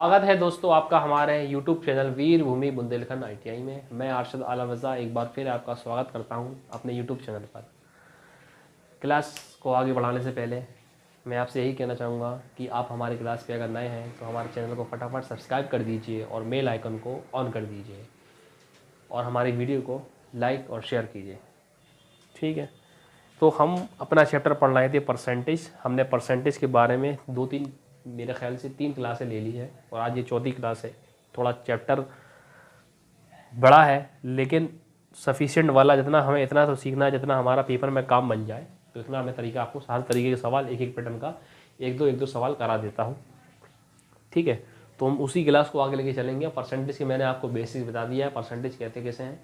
स्वागत है दोस्तों आपका हमारे YouTube चैनल वीर भूमि बुंदेलखंड ITI में। मैं अरशद आलम रज़ा एक बार फिर आपका स्वागत करता हूं अपने YouTube चैनल पर। क्लास को आगे बढ़ाने से पहले मैं आपसे यही कहना चाहूँगा कि आप हमारी क्लास पे अगर नए हैं तो हमारे चैनल को फटाफट सब्सक्राइब कर दीजिए और बेल आइकन को ऑन कर दीजिए और हमारी वीडियो को लाइक और शेयर कीजिए। ठीक है, तो हम अपना चैप्टर पढ़ रहे थे परसेंटेज। हमने परसेंटेज के बारे में मेरे ख्याल से 3 क्लासें ले ली है और आज ये चौथी क्लास है। थोड़ा चैप्टर बड़ा है लेकिन सफिशिएंट वाला, जितना हमें इतना तो सीखना है जितना हमारा पेपर में काम बन जाए, तो इतना हमें तरीका आपको हर तरीके के सवाल एक पैटर्न का एक दो सवाल करा देता हूँ। ठीक है, तो हम उसी क्लास को आगे लेके चलेंगे। परसेंटेज के मैंने आपको बेसिक बता दिया है, परसेंटेज कहते कैसे हैं,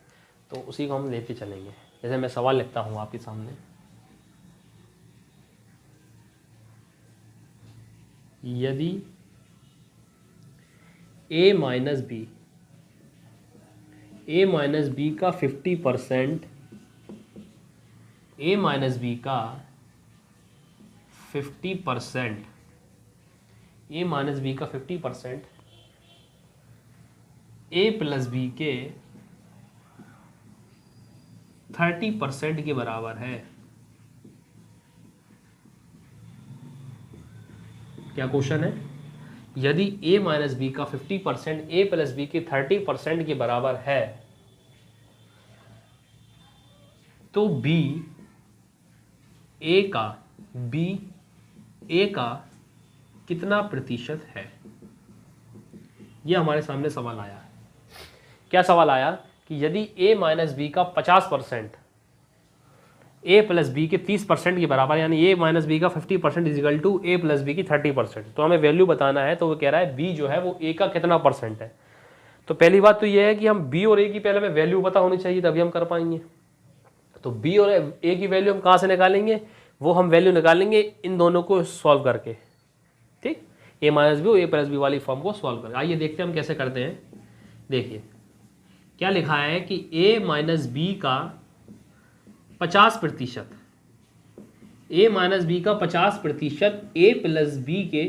तो उसी को हम लेके चलेंगे। जैसे मैं सवाल लिखता हूँ आपके सामने, यदि a माइनस बी का 50%, a माइनस बी का 50%, a माइनस बी का 50% a प्लस बी के 30% के बराबर है। क्या क्वेश्चन है? यदि a माइनस बी का 50% a प्लस बी के 30% के बराबर है तो b a का कितना प्रतिशत है? यह हमारे सामने सवाल आया है। क्या सवाल आया कि यदि a माइनस बी का 50% a प्लस बी के 30% के बराबर, यानी a माइनस बी का 50% equal to a plus b की 30%, तो हमें वैल्यू बताना है। तो वो कह रहा है b जो है वो a का कितना परसेंट है। तो पहली बात तो ये है कि हम b और a की पहले हमें वैल्यू पता होनी चाहिए, तभी हम कर पाएंगे। तो b और a की वैल्यू हम कहाँ से निकालेंगे? वो हम वैल्यू निकालेंगे इन दोनों को सॉल्व करके। ठीक, a माइनस बी और a प्लस बी वाली फॉर्म को सॉल्व करके। आइए देखते हैं हम कैसे करते हैं। देखिए क्या लिखा है कि a माइनस बी का 50%, a माइनस बी का 50% a प्लस बी के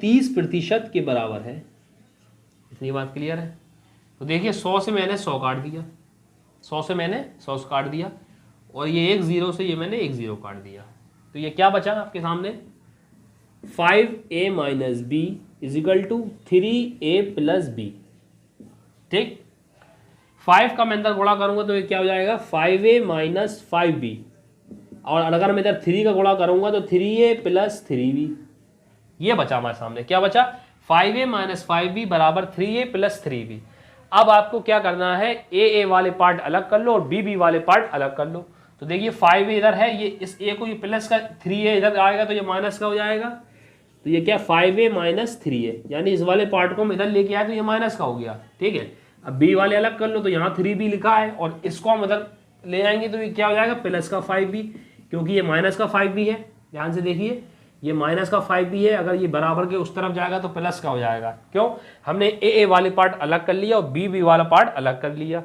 30% के बराबर है। इतनी बात क्लियर है? तो देखिए 100 से मैंने 100 काट दिया, 100 से मैंने 100 काट दिया, और ये एक जीरो से ये मैंने एक जीरो काट दिया। तो ये क्या बचा आपके सामने? 5a minus b equal to 3a plus b. ठीक, 5 का मैं अंदर गुणा करूंगा तो ये क्या हो जाएगा? 5a माइनस 5b, और अगर मैं इधर 3 का गुणा करूंगा तो 3a प्लस 3b। ये बचा हमारे सामने। क्या बचा? 5a माइनस 5b बराबर 3a प्लस 3b। अब आपको क्या करना है? a वाले पार्ट अलग कर लो और b वाले पार्ट अलग कर लो। तो देखिए 5a इधर है, ये इस a को ये प्लस का, 3a इधर आएगा तो ये माइनस का हो जाएगा। तो ये क्या? 5a माइनस 3a, यानी इस वाले पार्ट को हम इधर लेके आए तो ये माइनस का हो गया। ठीक है, अब b वाले अलग कर लो तो यहाँ 3b लिखा है, और इसको हम इधर ले आएंगे तो ये क्या हो जाएगा? प्लस का 5b, क्योंकि ये माइनस का 5b है। ध्यान से देखिए, ये माइनस का 5b है, अगर ये बराबर के उस तरफ जाएगा तो प्लस का हो जाएगा। क्यों? हमने a वाले पार्ट अलग कर लिया और b वाला पार्ट अलग कर लिया।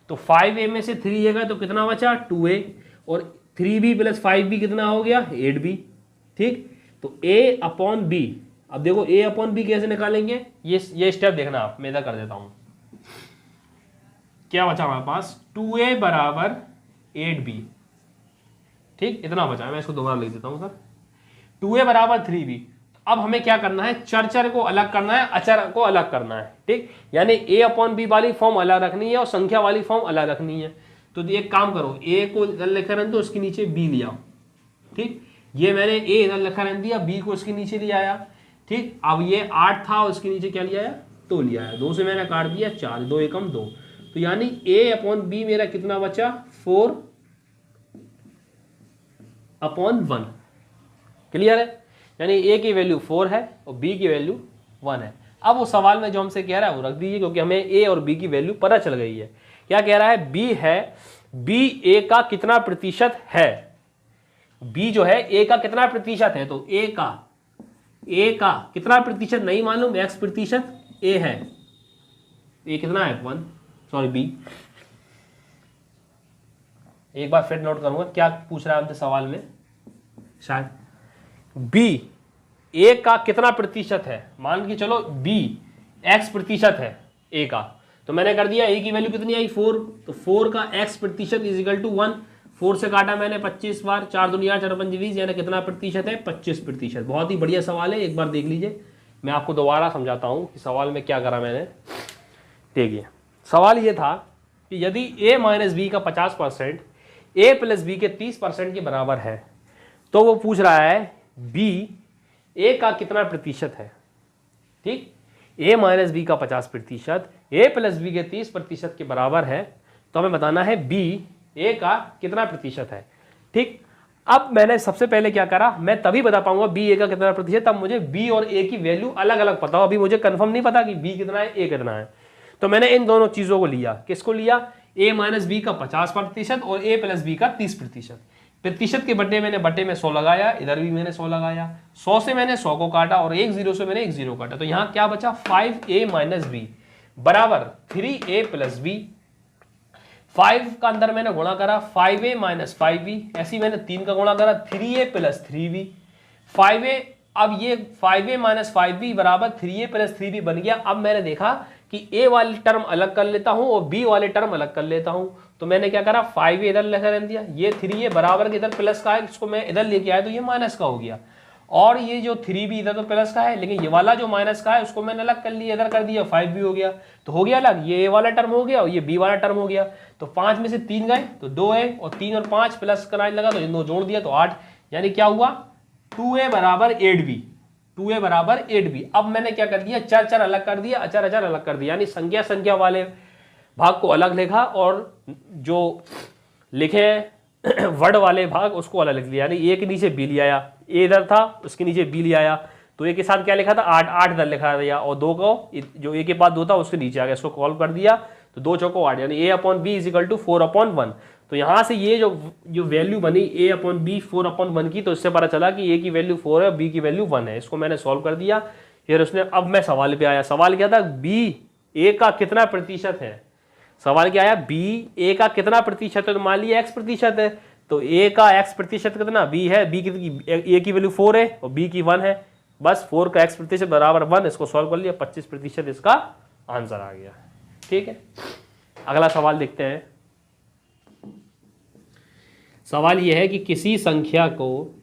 तो 5a में से 3a गए तो कितना बचा? 2a, और 3b प्लस 5b कितना हो गया? 8b। ठीक, तो a अपॉन b, अब देखो a अपॉन b कैसे निकालेंगे, ये स्टेप देखना आप, मैं इधर कर देता हूं। क्या बचा हमारे पास? 2a बराबर 8b। ठीक, इतना बचा है, मैं इसको दोबारा लिख देता हूं सर। 2a बराबर 3b। अब हमें क्या करना है? चर को अलग करना है, अचर को अलग करना है। ठीक, यानी a अपॉन b वाली फॉर्म अलग रखनी है और संख्या वाली फॉर्म अलग रखनी है। तो एक काम करो, a को इधर लिखा रहने दो, उसके नीचे b लिया। ठीक, ये मैंने a इधर लिखा रहने दिया, b को इसके नीचे ले आया। ठीक, अब ये 8 था, उसके नीचे क्या लिया है? 2 लिया है। 2 से मैंने काट दिया 4, 2 एकम 2, तो यानी a अपॉन b मेरा कितना बचा? 4 अपॉन 1। क्लियर है? यानी a की वैल्यू 4 है और b की वैल्यू 1 है। अब वो सवाल में जो हमसे कह रहा है वो रख दीजिए, क्योंकि हमें a और b की वैल्यू पता चल गई है। क्या कह रहा है? b है, b a का कितना प्रतिशत है? b जो है a का कितना प्रतिशत है? तो a का कितना प्रतिशत नहीं मालूम, x प्रतिशत a है। a कितना है? 1, सॉरी b। एक बार फिर नोट करूंगा क्या पूछ रहा है हमसे सवाल में। शायद b ए का कितना प्रतिशत है, मान के चलो बी एक्स प्रतिशत है ए का, तो मैंने कर दिया ए की वैल्यू कितनी आई 4, तो 4 का एक्स प्रतिशत इज इक्वल टू 1, 4 से काटा मैंने 25 बार, 4 दुनिया 4 पंच 20, यानी कितना प्रतिशत है 25%। बहुत ही बढ़िया सवाल है, एक बार देख लीजिए। मैं आपको दोबारा समझाता हूँ कि सवाल में क्या करा मैंने। देखिए सवाल ये था कि यदि a माइनस बी का 50% a प्लस बी के 30% के बराबर है, तो वो पूछ रहा है b a का कितना प्रतिशत है। ठीक, a माइनस बी का 50% a प्लस बी के 30% के बराबर है, तो हमें बताना है b a का कितना प्रतिशत है। ठीक, अब मैंने सबसे पहले क्या करा, मैं तभी बता पाऊंगा b a का कितना प्रतिशत तब मुझे b और a की वैल्यू अलग अलग पता हो। अभी मुझे कंफर्म नहीं पता कि b कितना है a कितना है, तो मैंने इन दोनों चीजों को लिया। किसको लिया, a माइनस बी का 50% और a प्लस बी का 30%। प्रतिशत के बट्टे में 100 लगाया, इधर भी मैंने 100 लगाया, 100 से मैंने 100 को काटा और 1 0 से मैंने 1 0 काटा, तो यहाँ क्या बचा 5a माइनस बी बराबर 3a प्लस बी। 5 का अंदर मैंने गुणा करा 5a माइनस 5b, ऐसे ही मैंने 3 का गुणा करा 3a प्लस 3b 5a। अब ये 5a माइनस 5b बराबर 3a प्लस 3b बन गया। अब मैंने देखा कि a वाली टर्म अलग कर लेता हूं और b वाले टर्म अलग कर लेता हूं, तो मैंने क्या करा 5a इधर लेकर दिया, ये 3a बराबर के इधर प्लस का है, इसको मैं इधर लेके आया तो ये माइनस का हो गया, और ये जो 3b इधर तो प्लस का है, लेकिन ये वाला जो माइनस का है उसको मैंने अलग कर लिया, इधर कर दिया 5b हो गया, तो हो गया अलग, ये a वाला टर्म हो गया और ये b वाला टर्म हो गया। तो 5 में से 3 गए तो 2 है, और 3 और 5 प्लस कराने लगा तो इन दो जोड़ दिया तो 8, यानी क्या हुआ 2a बराबर 8b, 2a बराबर 8b। अब मैंने क्या कर दिया, चर चर अलग कर दिया, अचर अचर अलग कर दिया, यानी संख्या संख्या वाले भाग को अलग लिखा और जो लिखे वर्ड वाले भाग उसको अलग लिख लिया, यानी a के नीचे b ले आया, a इधर था उसके नीचे b ले आया, तो a के साथ क्या लिखा था 8, 8 इधर लिखा दिया, और 2 को जो a के बाद 2 था उसके नीचे आ गया, इसको कॉल कर दिया तो 2 चौको 8, यानी a upon b is equal to 4/1। तो यहाँ से ये जो वैल्यू बनी a अपॉन बी 4/1 की, तो इससे पता चला कि a की वैल्यू 4 है, b की वैल्यू 1 है। इसको मैंने सॉल्व कर दिया, फिर उसने, अब मैं सवाल पे आया। सवाल क्या था, b a का कितना प्रतिशत है। सवाल क्या आया, b a का कितना प्रतिशत है, तो मान लिया x प्रतिशत है, तो a का x प्रतिशत कितना, b है, b की a की वैल्यू 4 है और b की 1 है, बस 4 का x प्रतिशत बराबर 1, इसको सॉल्व कर लिया, 25% इसका आंसर आ गया। ठीक है, अगला सवाल देखते हैं। सवाल यह है कि किसी संख्या को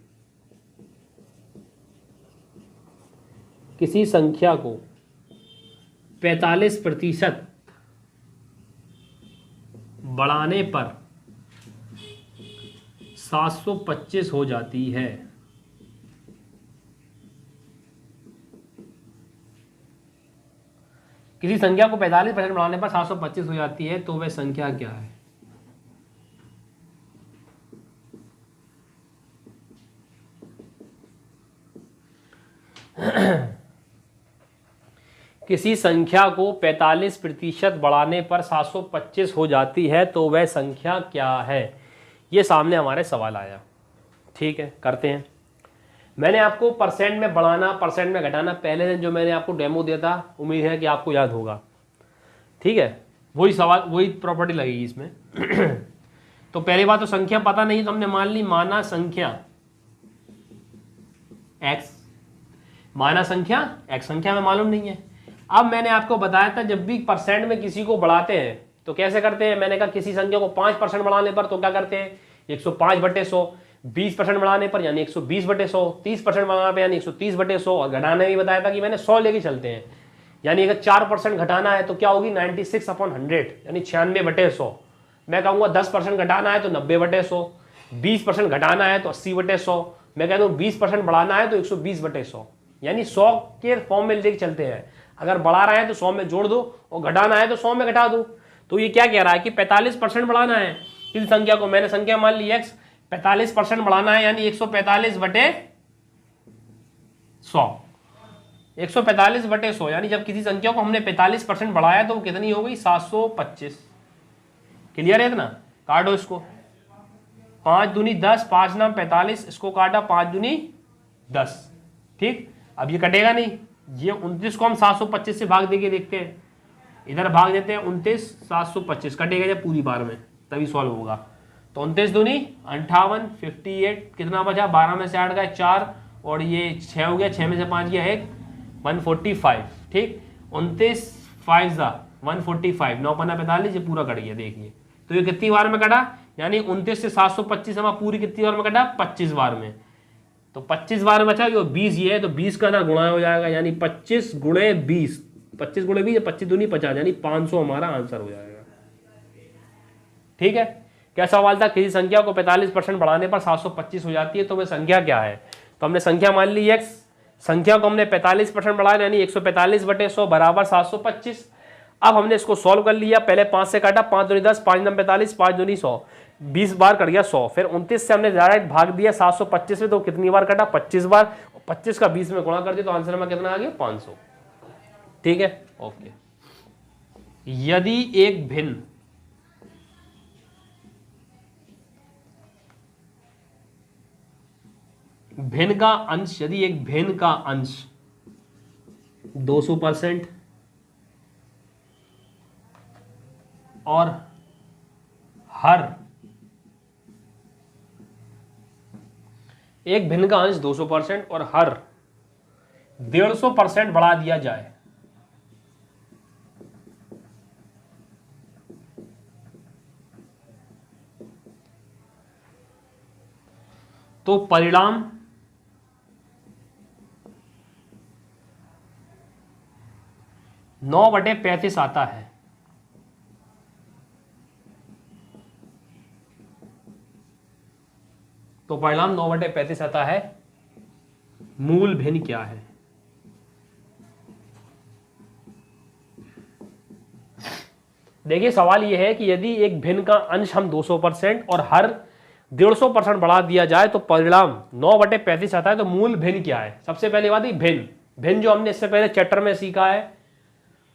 45% बढ़ाने पर 725 हो जाती है। किसी संख्या को 45% बढ़ाने पर 725 हो जाती है, तो वह संख्या क्या है। किसी संख्या को 45% बढ़ाने पर 725 हो जाती है, तो वह संख्या क्या है। ये सामने हमारे सवाल आया। ठीक है, करते हैं। मैंने आपको परसेंट में बढ़ाना, परसेंट में घटाना, पहले दिन जो मैंने आपको डेमो दिया था, उम्मीद है कि आपको याद होगा। ठीक है, वही सवाल, वही प्रॉपर्टी लगेगी इसमें। तो पहली बात तो संख्या पता नहीं, तो हमने मान ली, माना संख्या x, माना संख्या x, संख्या में मालूम नहीं है। अब मैंने आपको बताया था जब भी परसेंट में किसी को बढ़ाते हैं तो कैसे करते हैं। मैंने कहा किसी संख्या को 5% बढ़ाने पर तो क्या करते हैं, 105/100, 20% बढ़ाने पर यानी 120/100, 30% बढ़ाने पर यानी 130/100, और घटाने में बताया था कि मैंने 100 लेके चलते हैं, यानी अगर 4% घटाना है तो क्या होगी 96/100, यानी 96/100। मैं कहूँगा 10% घटाना है तो 90/100, 20% घटाना है तो 80/100, मैं कहता हूँ 20% बढ़ाना है तो 120/100, यानी 100 के फॉर्म में लेके चलते हैं। अगर बढ़ा रहे हैं तो 100 में जोड़ दो और घटाना है तो 100 में घटा दो। तो ये क्या कह रहा है कि 45% बढ़ाना है किसी संख्या को, मैंने संख्या मान ली x, 45% बढ़ाना है यानी 145/100, 145/100, यानी जब किसी संख्या को हमने 45% बढ़ाया तो वो कितनी हो गई 725। क्लियर है इतना, काटो इसको, 5 दूनी 10, 5 नाम 45, इसको काटा 5 दूनी 10। ठीक, अब ये कटेगा नहीं, ये 29 को हम 725 से भाग देके देखते हैं, इधर भाग देते हैं 29, 725 कटेगा जब पूरी बार में, तभी सॉल्व होगा। तो 29 दूनी 58, 58, कितना बचा, 12 में से 8 गए 4, और ये 6 हो गया, 6 में से 5 गया 1, 145, ठीक। 29 5 145, 9 पन्ना 45, ये पूरा कट गया, देखिए। तो ये कितनी बार में कटा, यानी 29 से 725 हमारा पूरी कितनी बार में कटा, 25 बार में। तो 25 बार में बचा, जो 20 ये है, तो 20 का ना गुणा हो जाएगा, यानी 25 गुणे 20, 25 गुणे 20, 25 दूनी 50, यानी 500 हमारा आंसर हो जाएगा। ठीक है। क्या सवाल था, किसी संख्या को 45% बढ़ाने पर 725 हो जाती है, तो वह संख्या क्या है। तो हमने संख्या मान ली x, संख्या को हमने 45% बढ़ाया, यानी 145/100 बराबर 725। अब हमने इसको सॉल्व कर लिया, पहले 5 से काटा, 5 दूनी 10, 5 9 45, 5 दूनी 100, 20 बार कट गया 100। फिर 29 से हमने डायरेक्ट भाग दिया 725 में, तो कितनी बार कटा, 25 बार। 25 का 20 में गुणा कर दिया, तो आंसर में कितना आ गया, 500। ठीक है, ओके। यदि एक भिन्न का अंश, यदि एक भिन्न का अंश 200% और हर एक भिन्न का अंश 200% और हर 150% बढ़ा दिया जाए, तो परिणाम 9/35 आता है। तो परिणाम 9/35 आता है। मूल भिन्न क्या है। देखिए सवाल यह है कि यदि एक भिन्न का अंश हम 200% और हर 150% बढ़ा दिया जाए तो परिणाम 9/35 आता है। तो मूल भिन्न क्या है। सबसे पहली बात है भिन्न जो हमने इससे पहले चैप्टर में सीखा है,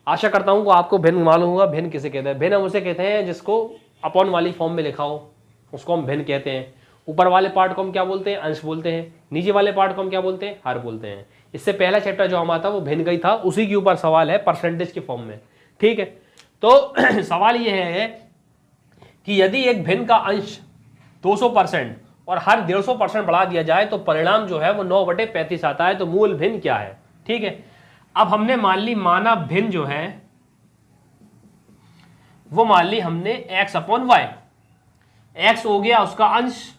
आशा करता हूं कि आपको भिन्न मालूम होगा। भिन्न किसे कहते हैं। भिन्न हम उसे कहते हैं जिसको अपॉन वाली फॉर्म में लिखा हो, उसको हम भिन्न कहते हैं। ऊपर वाले पार्ट को हम क्या बोलते हैं, अंश बोलते हैं। नीचे वाले पार्ट को हम क्या बोलते हैं, हर बोलते हैं। इससे पहला चैप्टर जो हमारा था वो भिन्न का ही था, उसी के ऊपर सवाल है परसेंटेज के फॉर्म में। ठीक है, तो सवाल ये है कि यदि एक भिन्न का अंश 200% और हर 150% बढ़ा दिया जाए तो परिणाम जो है वो 9/35 आता है। तो मूल भिन्न क्या है। ठीक है, अब हमने मान ली माना भिन्न जो है वो मान ली हमने x/y, x हो गया उसका अंश,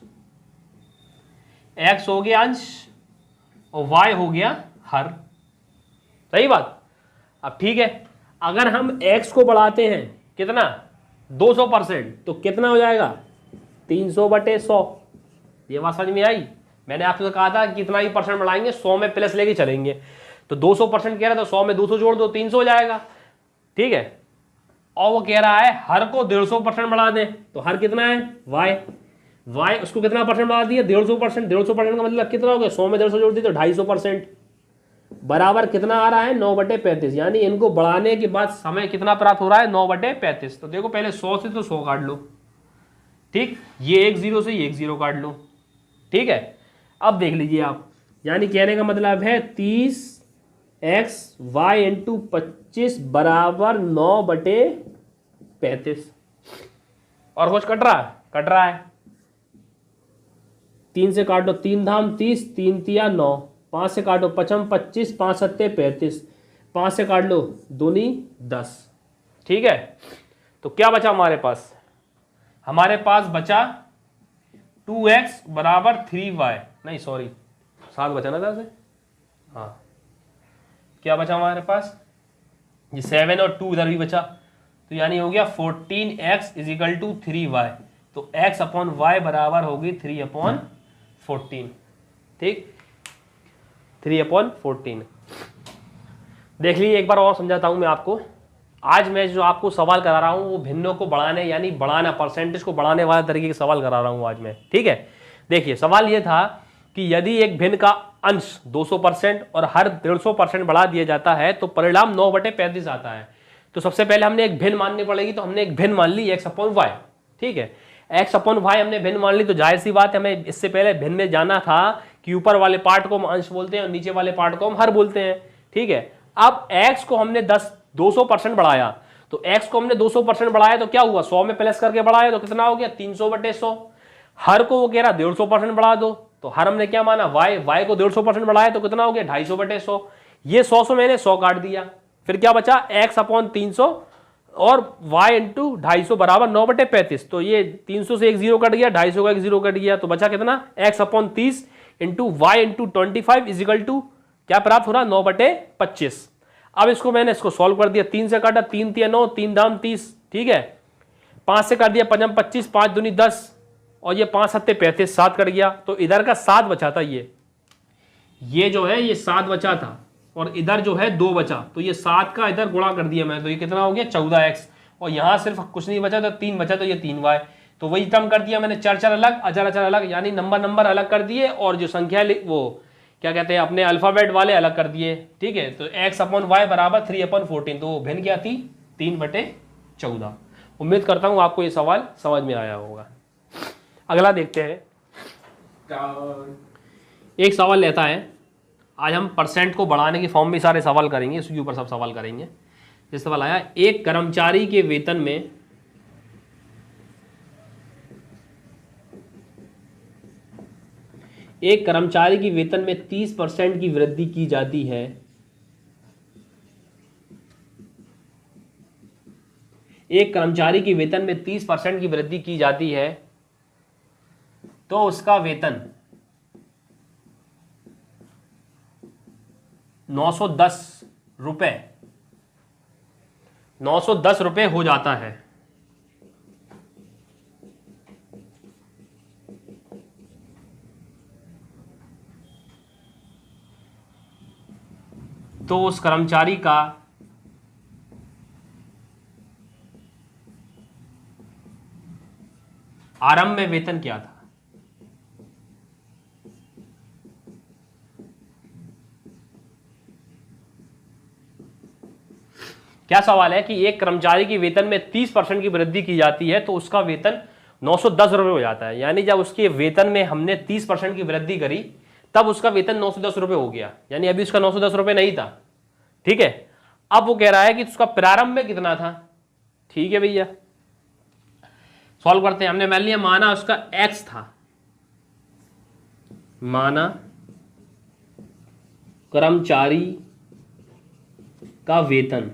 x हो गया अंश और y हो गया हर। सही बात। अब ठीक है, अगर हम x को बढ़ाते हैं कितना 200%, तो कितना हो जाएगा 300/100। ये बात समझ में आई। मैंने आपसे कहा था कि कितना ही परसेंट बढ़ाएंगे 100 में प्लस लेके चलेंगे। तो 200% कह रहा था, 100 में 200 जोड़ दो 300 हो जाएगा। ठीक है, और वो कह रहा है हर को 150% बढ़ा दें, तो हर कितना है y उसको कितना परसेंट बढ़ा दिया 150%। 150% का मतलब कितना हो गया, 100 में 150 जोड़ दी तो 250% बराबर कितना आ रहा है 9/35। यानी इनको बढ़ाने के बाद समय कितना प्राप्त हो रहा है 9/35। तो देखो पहले 100 से तो 100 काट लो, ठीक, ये एक 0 से ये एक 0 काट लो। ठीक है, अब देख लीजिए आप, यानी कहने का मतलब है 30xy × 25 बराबर 9/35। और कुछ कट रहा है 3 से काटो 3 धाम 30, 3 तिया 9, 5 से काटो 5 25, 5 सत्ते 35, 5 से काट लो 2 10। ठीक है, तो क्या बचा हमारे पास, बचा 2x बराबर 3y, नहीं सॉरी 7 बचा ना था से, हाँ क्या बचा हमारे पास, ये 7 और 2 इधर भी बचा, तो यानी हो गया 14x = 3y। तो x/y बराबर होगी 3/14। ठीक, 3/14। देख लीजिए एक बार और समझाता हूं मैं आपको। आज मैं जो आपको सवाल करा रहा हूं वो भिन्नों को बढ़ाने यानी बढ़ाना, परसेंटेज को बढ़ाने वाले तरीके के सवाल करा रहा हूं आज मैं। ठीक है, देखिए सवाल ये था कि यदि एक भिन्न का अंश 200% और हर 150% बढ़ा दिया जाता है तो परिणाम 9/35 आता है। तो सबसे पहले हमने एक भिन्न माननी पड़ेगी, तो हमने एक भिन्न मान ली x/y। ठीक है, x/y हमने भिन्न मान ली, तो जाहिर सी बात है हमें इससे पहले भिन्न में जाना था कि ऊपर वाले पार्ट को हम अंश बोलते हैं और नीचे वाले पार्ट को हम हर बोलते हैं। ठीक है, अब x को हमने 200% बढ़ाया, तो x को हमने 200% बढ़ाया तो क्या हुआ 100 में प्लस करके बढ़ाया तो कितना हो गया 300/100। हर को वो कह रहा 150% बढ़ा दो, तो हर हमने क्या माना, y को 150% बढ़ाया तो कितना हो गया 250/100। ये 100 से मैंने 100 काट दिया, फिर क्या बचा x/300 और y इंटू 250 बराबर 9/35। तो ये 300 से एक जीरो कट गया, 250 का एक जीरो कट गया, तो बचा कितना x/30 into y into 25 equal to क्या प्राप्त हो रहा 9/25। अब इसको मैंने इसको सॉल्व कर दिया, 3 से काटा, 3 तिया 9, 3 दाम 30, ठीक है। 5 से काट दिया, 5 25, 5 दूनी 10 और ये 5 सत्ते 35, 7 कट गया। तो इधर का 7 बचा था, ये जो है ये 7 बचा था और इधर जो है 2 बचा, तो ये 7 का इधर गुणा कर दिया मैं, तो ये कितना हो गया 14x। और यहाँ सिर्फ कुछ नहीं बचा तो 3 बचा, तो ये 3y। तो वही टर्म कर दिया मैंने, चर अलग अचर अचर अलग, यानी नंबर अलग कर दिए और जो संख्या वो क्या कहते हैं अपने अल्फाबेट वाले अलग कर दिए, ठीक है। तो x/y बराबर 3/14, तो वो भिन्न क्या थी 3/14। उम्मीद करता हूँ आपको ये सवाल समझ में आया होगा। अगला देखते हैं। एक सवाल लेता है, आज हम परसेंट को बढ़ाने की फॉर्म में सारे सवाल करेंगे, इसके ऊपर सब सवाल करेंगे। ये सवाल आया, एक कर्मचारी के वेतन में एक कर्मचारी की वेतन में 30% की वृद्धि की जाती है। एक कर्मचारी की वेतन में 30% की वृद्धि की जाती है तो उसका वेतन 910 रुपए हो जाता है। तो उस कर्मचारी का आरंभ में वेतन क्या था। क्या सवाल है कि एक कर्मचारी की वेतन में 30% की वृद्धि की जाती है तो उसका वेतन 910 रुपये हो जाता है। यानी जब उसके वेतन में हमने 30% की वृद्धि करी तब उसका वेतन 910 रुपये हो गया, यानी अभी उसका 910 रुपये नहीं था, ठीक है। अब वो कह रहा है कि उसका प्रारंभ में कितना था। ठीक है भैया, सॉल्व करते हैं। हमने मान लिया, माना उसका x था, माना कर्मचारी का वेतन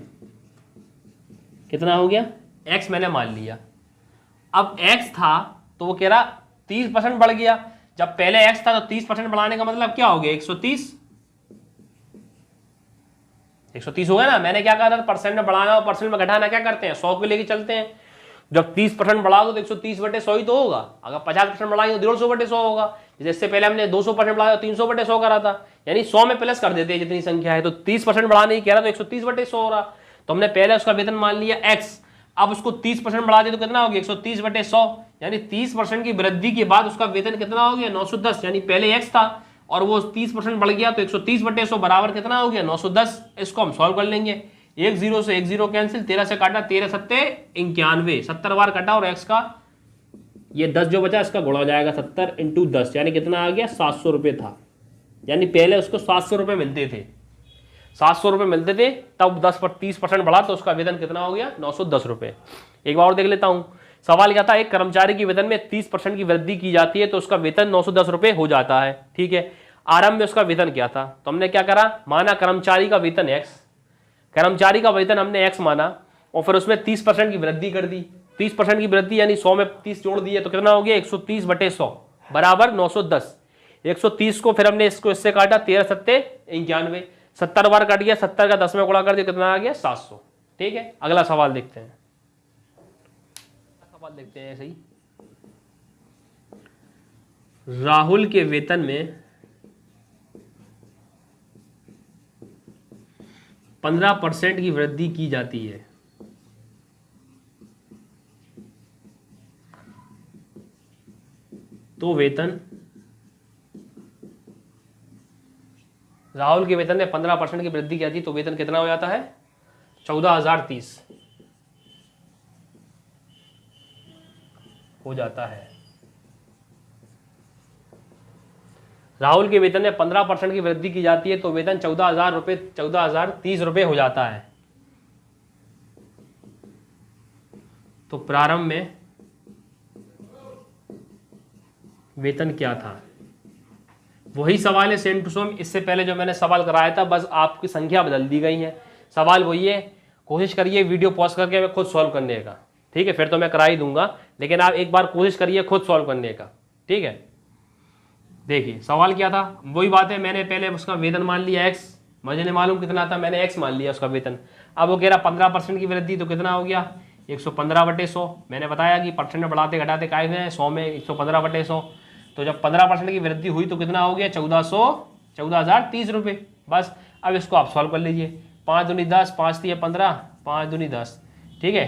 कितना हो गया x मैंने मान लिया। अब x था तो वो कह रहा 30% बढ़ गया। जब पहले x था तो 30% बढ़ाने का मतलब क्या हो गया 130 हो गया ना। मैंने क्या कहा था, परसेंट में बढ़ाना और परसेंट में घटाना क्या करते हैं 100 को लेके चलते हैं। जब 30% बढ़ा दो तो 130/100 ही तो होगा। अगर 50% बढ़ाएंगे तो 150/100 होगा। जैसे इससे पहले हमने 200% बढ़ाया तो 300/100 करा था, यानी 100 में प्लस कर देते हैं जितनी संख्या है। तो 30% बढ़ाने की कह रहा तो 130/100 हो रहा। तो हमने पहले उसका वेतन मान लिया x, अब उसको 30% बढ़ा दिया तो कितना हो गया 130/100, यानी 30% की वृद्धि के बाद उसका वेतन कितना हो गया 910। यानी पहले x था और वो 30% बढ़ गया तो 130/100 बराबर कितना हो गया 910। इसको हम सॉल्व कर लेंगे, एक जीरो से एक जीरो कैंसिल, 13 से काटा 13 सत्ते 91, 70 बार कटा और x का ये 10 जो बचा इसका गुणा हो जाएगा 70 इंटू 10, यानी कितना आ गया 700 रुपये था। यानी पहले उसको 700 रुपये मिलते थे, 700 रुपये मिलते थे, तब 30% बढ़ा तो उसका वेतन कितना हो गया 910 रुपये। एक बार और देख लेता हूं। सवाल क्या था, एक कर्मचारी की वेतन में 30% की वृद्धि की जाती है तो उसका वेतन 910 रुपये हो जाता है, ठीक है। आरंभ में उसका वेतन क्या था, तो हमने क्या करा, माना कर्मचारी का वेतन x, कर्मचारी का वेतन हमने x माना और फिर उसमें 30% की वृद्धि कर दी। 30% की वृद्धि यानी 100 में 30 जोड़ दिए तो कितना हो गया 130/100 बराबर 910। 130 को फिर हमने इसको इससे काटा, 13 सत्ते 91, 70 बार कट गया, 70 का 10 में गुणा कर दिया कितना आ गया 700। ठीक है, अगला सवाल देखते हैं। सवाल देखते हैं ऐसे ही, राहुल के वेतन में 15% की वृद्धि की जाती है तो वेतन, राहुल के वेतन में 15% की वृद्धि की जाती है तो वेतन कितना हो जाता है 14,030 हो जाता है। राहुल के वेतन में 15% की वृद्धि की जाती है तो वेतन 14,030 रुपये हो जाता है। तो प्रारंभ में वेतन क्या था, वही सवाल है सेम टू सेम इससे पहले जो मैंने सवाल कराया था, बस आपकी संख्या बदल दी गई है। सवाल वही है, कोशिश करिए वीडियो पॉज करके मैं खुद सॉल्व करने का, ठीक है? फिर तो मैं करा ही दूंगा, लेकिन आप एक बार कोशिश करिए खुद सॉल्व करने का, ठीक है? देखिए सवाल क्या था, वही बात है, मैंने पहले उसका वेतन मान लिया x, मुझे नहीं मालूम कितना था, मैंने x मान लिया उसका वेतन। अब वो कह रहा 15% की वृद्धि, तो कितना हो गया 115/100। मैंने बताया कि परसेंट बढ़ाते घटाते काय में 100 में 115/100, तो जब 15% की वृद्धि हुई तो कितना हो गया 14,030 रुपये। बस अब इसको आप सॉल्व कर लीजिए, 5 दूनी 10, 5 3 15, 5 दूनी 10, ठीक है?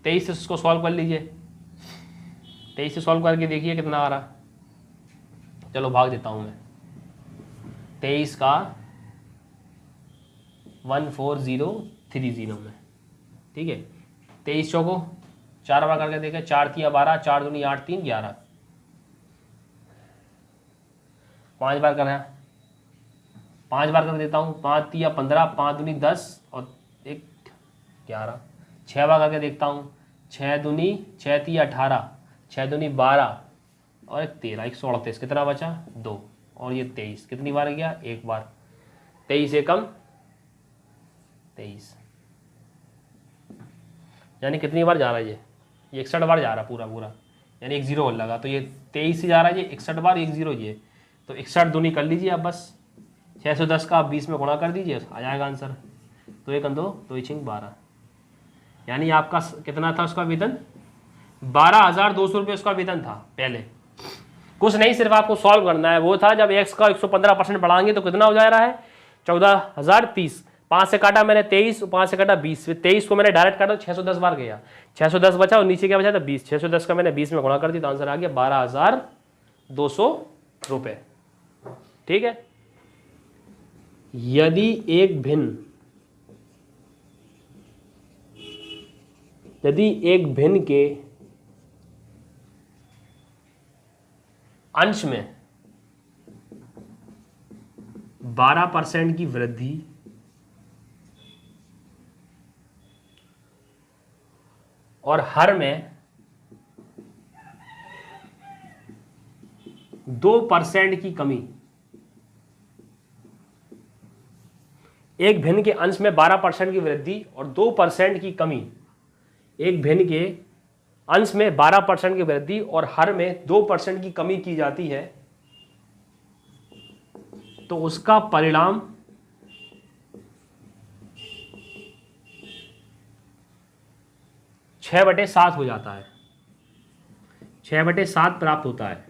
23 से इसको सॉल्व कर लीजिए, 23 से सॉल्व करके देखिए कितना आ रहा। चलो भाग देता हूँ मैं, 23 का 14030 में, ठीक है? 23 चौको 4 बार करके देखें, 4 3 12, 4 दूनी 8 3 11, 5 बार कर रहे हैं, 5 बार कर देता हूँ, 5 3 15, 5 दूनी 10 और 1 11, 6 बार करके देखता हूँ, 6 दूनी 6 3 18, 6 दूनी 12 और 1 13, 138, कितना बचा 2, और ये 23 कितनी बार गया, एक बार, 23 एकम 23, यानी कितनी बार जा रहा है ये 61 बार जा रहा पूरा पूरा, यानी 1 0 और लगा, तो ये 23 से जा रहा है ये 61 बार, 1 0 ये, तो 61 दूनी कर लीजिए आप, बस 610 का आप 20 में गुणा कर दीजिए, आ जाएगा आंसर। तो 1 2 2 6 12, यानी आपका कितना था उसका वेतन, 12,200 रुपये उसका वेतन था पहले। कुछ नहीं, सिर्फ आपको सॉल्व करना है, वो था जब x का 115% बढ़ाएंगे तो कितना हो जा रहा है 14,030, 5 से काटा मैंने 23, 5 से काटा 20, फिर 23 को मैंने डायरेक्ट काटा 610 बार गया, 610 बचा और नीचे क्या बचा था 20, 610 का मैंने 20 में गुणा कर दी तो आंसर आ गया 12,200 रुपये, ठीक है? यदि एक भिन्न के अंश में 12% की वृद्धि और हर में 2% की कमी, एक भिन्न के अंश में 12% की वृद्धि और 2% की कमी, एक भिन्न के अंश में 12% की वृद्धि और हर में 2% की कमी की जाती है, तो उसका परिणाम 6/7 हो जाता है, 6/7 प्राप्त होता है।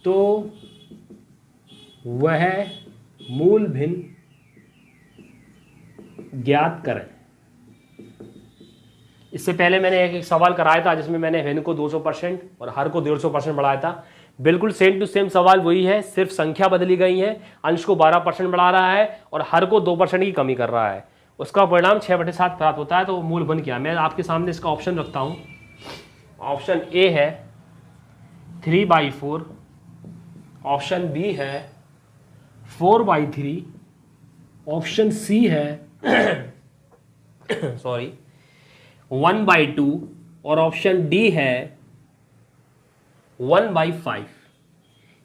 तो वह मूल भिन्न ज्ञात करें। इससे पहले मैंने एक सवाल कराया था जिसमें मैंने भिन्न को 200% और हर को 150% बढ़ाया था, बिल्कुल सेम टू सेम सवाल वही है, सिर्फ संख्या बदली गई है, अंश को 12% बढ़ा रहा है और हर को 2% की कमी कर रहा है, उसका परिणाम 6/7 प्राप्त होता है। तो मूल भिन्न क्या, मैं आपके सामने इसका ऑप्शन रखता हूं। ऑप्शन ए है 3/4, ऑप्शन बी है 4/3, ऑप्शन सी है सॉरी 1/2 और ऑप्शन डी है 1/5।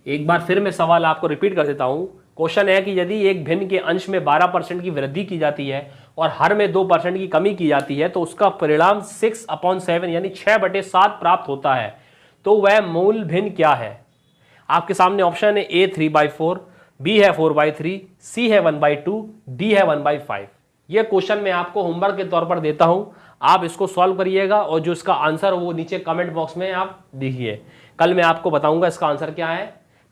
एक बार फिर मैं सवाल आपको रिपीट कर देता हूं। क्वेश्चन है कि यदि एक भिन्न के अंश में 12% की वृद्धि की जाती है और हर में 2% की कमी की जाती है, तो उसका परिणाम 6/7 यानी 6/7 प्राप्त होता है। तो वह मूल भिन्न क्या है? आपके सामने ऑप्शन है ए 3/4, बी है 4/3, सी है 1/2, डी है 1/5। यह क्वेश्चन मैं आपको होमवर्क के तौर पर देता हूं, आप इसको सॉल्व करिएगा और जो इसका आंसर हो वो नीचे कमेंट बॉक्स में आप लिखिए। कल मैं आपको बताऊंगा इसका आंसर क्या है,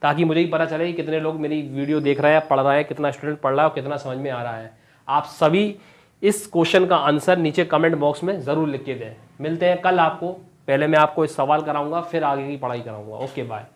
ताकि मुझे ही पता चले कि कितने लोग मेरी वीडियो देख रहे हैं, पढ़ रहे हैं, कितना स्टूडेंट पढ़ रहा है और कितना समझ में आ रहा है। आप सभी इस क्वेश्चन का आंसर नीचे कमेंट बॉक्स में ज़रूर लिख के दें। मिलते हैं कल आपको, पहले मैं आपको इस सवाल कराऊंगा फिर आगे की पढ़ाई कराऊंगा। Okay bye.